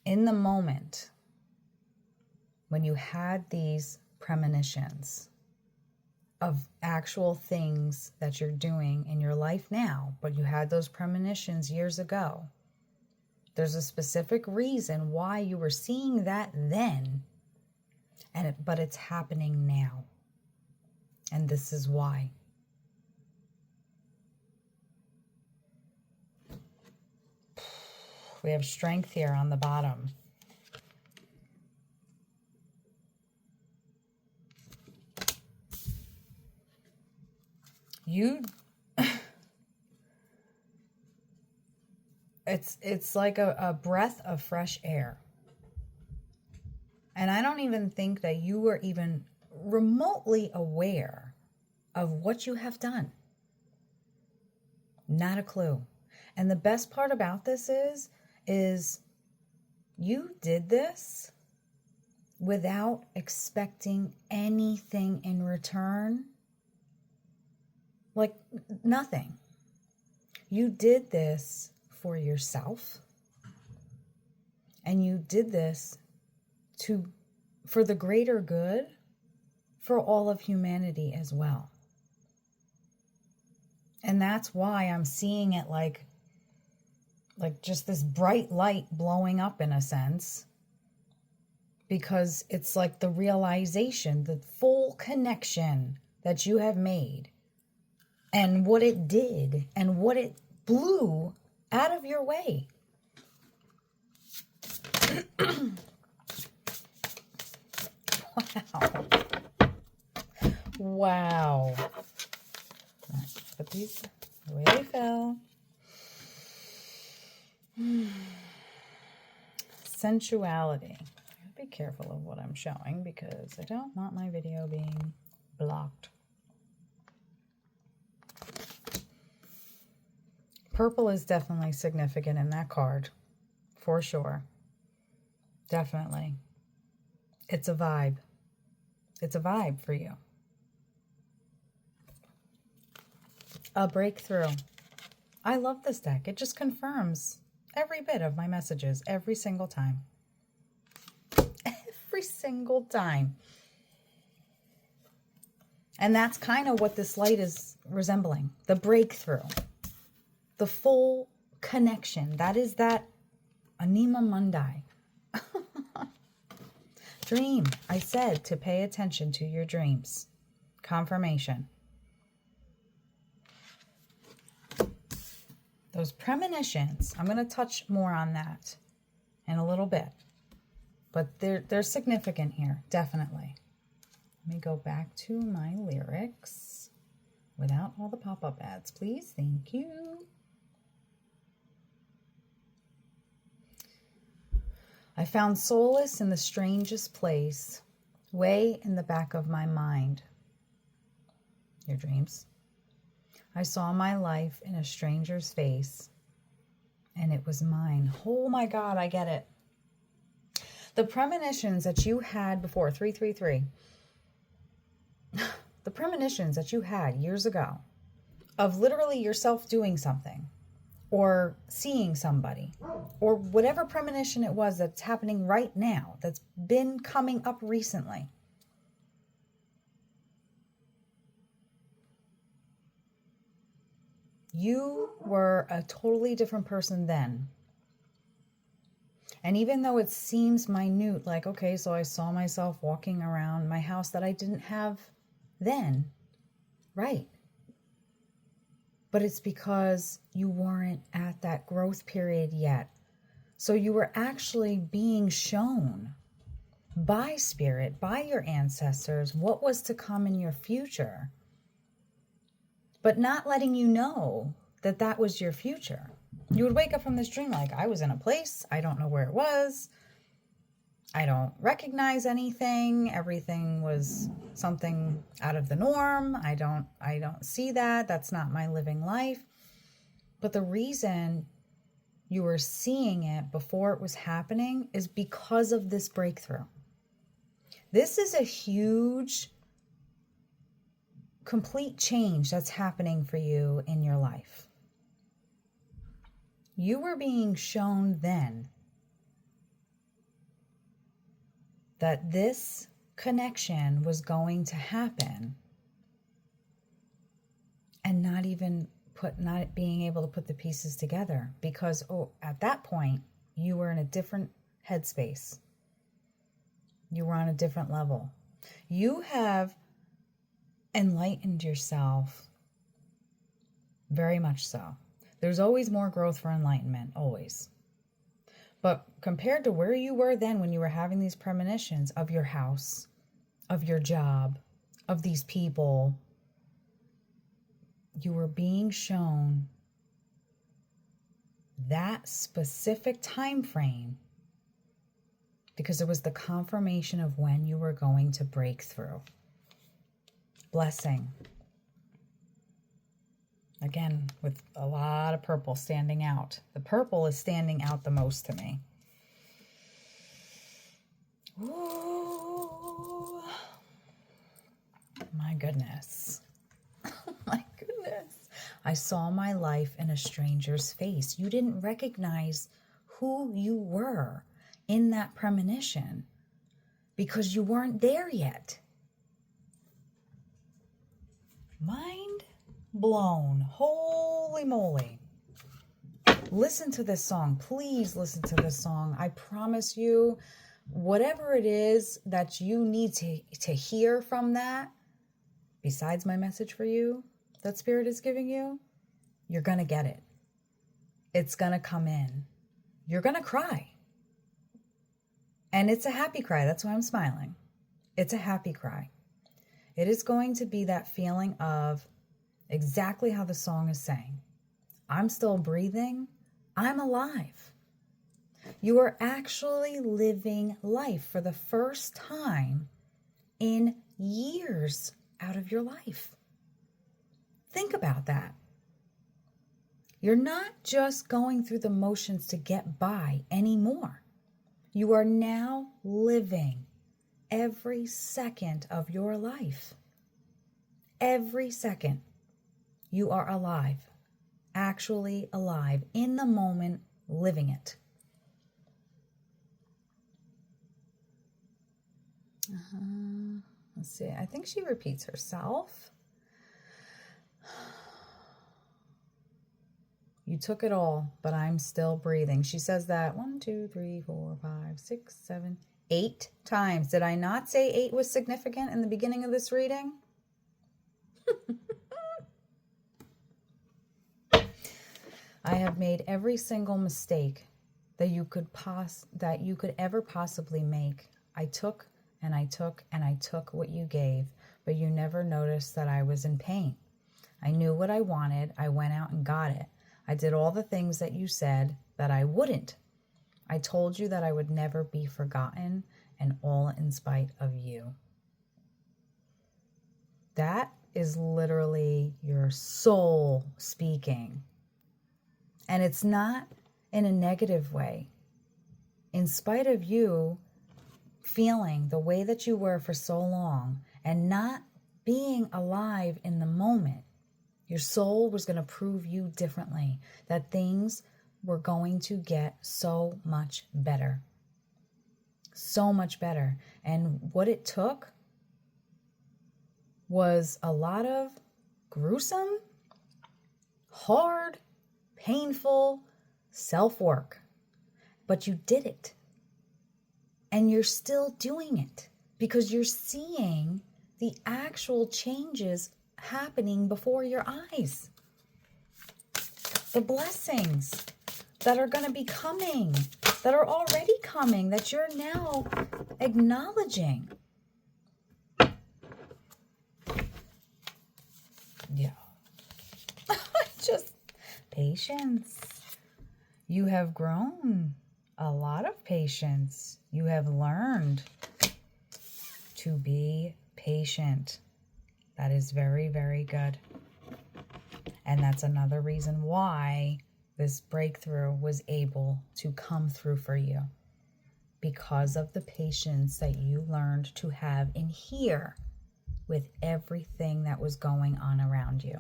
in the moment when you had these premonitions of actual things that you're doing in your life now, but you had those premonitions years ago, there's a specific reason why you were seeing that then, but it's happening now. And this is why. We have strength here on the bottom. It's like a breath of fresh air. And I don't even think that you were even remotely aware of what you have done. Not a clue. And the best part about this is you did this without expecting anything in return. Like nothing. You did this for yourself. And you did this for the greater good for all of humanity as well. And that's why I'm seeing it like just this bright light blowing up in a sense, because it's like the realization, the full connection that you have made and what it did and what it blew out of your way. Wow. Let's put these the way they fell. Sensuality. Be careful of what I'm showing because I don't want my video being blocked. Purple is definitely significant in that card, for sure. Definitely. It's a vibe. It's a vibe for you. A breakthrough. I love this deck. It just confirms every bit of my messages every single time. Every single time. And that's kind of what this light is resembling. The breakthrough. The full connection. That is that Anima Mundi. Dream. I said to pay attention to your dreams. Confirmation. Those premonitions, I'm going to touch more on that in a little bit. But they're significant here, definitely. Let me go back to my lyrics without all the pop-up ads, please. Thank you. I found solace in the strangest place, way in the back of my mind. Your dreams. I saw my life in a stranger's face, and it was mine. Oh my God, I get it. The premonitions that you had before, 333, the premonitions that you had years ago of literally yourself doing something or seeing somebody or whatever premonition it was that's happening right now, that's been coming up recently. You were a totally different person then. And even though it seems minute, like, okay, so I saw myself walking around my house that I didn't have then, right? But it's because you weren't at that growth period yet. So you were actually being shown by spirit, by your ancestors, what was to come in your future, but not letting you know that that was your future. You would wake up from this dream like, I was in a place, I don't know where it was, I don't recognize anything, everything was something out of the norm, I don't see that, that's not my living life. But the reason you were seeing it before it was happening is because of this breakthrough. This is a huge, complete change that's happening for you in your life. You were being shown then that this connection was going to happen, and not being able to put the pieces together, because at that point you were in a different headspace. You were on a different level. You have enlightened yourself, very much so. There's always more growth for enlightenment, always. But compared to where you were then, when you were having these premonitions of your house, of your job, of these people, you were being shown that specific time frame because it was the confirmation of when you were going to break through. Blessing. Again, with a lot of purple standing out. The purple is standing out the most to me. Ooh. My goodness. My goodness. I saw my life in a stranger's face. You didn't recognize who you were in that premonition because you weren't there yet. Mind blown. Holy moly. Listen to this song. Please listen to this song. I promise you, whatever it is that you need to hear from that, besides my message for you that Spirit is giving you, you're going to get it. It's going to come in. You're going to cry. And it's a happy cry. That's why I'm smiling. It's a happy cry. It is going to be that feeling of exactly how the song is saying. I'm still breathing. I'm alive. You are actually living life for the first time in years out of your life. Think about that. You're not just going through the motions to get by anymore. You are now living every second of your life. Every second. You are alive. Actually alive. In the moment, living it. Let's see. I think she repeats herself. You took it all, but I'm still breathing. She says that 1, 2, 3, 4, 5, 6, 7, 8 times. Did I not say 8 was significant in the beginning of this reading? I have made every single mistake that you could ever possibly make. I took and I took and I took what you gave, but you never noticed that I was in pain. I knew what I wanted. I went out and got it. I did all the things that you said that I wouldn't. I told you that I would never be forgotten, and all in spite of you. That is literally your soul speaking. And it's not in a negative way. In spite of you feeling the way that you were for so long and not being alive in the moment, your soul was going to prove you differently, that things were going to get so much better. So much better. And what it took was a lot of gruesome, hard, painful self-work. But you did it. And you're still doing it because you're seeing the actual changes happening before your eyes. The blessings that are going to be coming, that are already coming, that you're now acknowledging. Yeah. Just patience. You have grown a lot of patience. You have learned to be patient. That is very, very good. And that's another reason why this breakthrough was able to come through for you. Because of the patience that you learned to have in here with everything that was going on around you.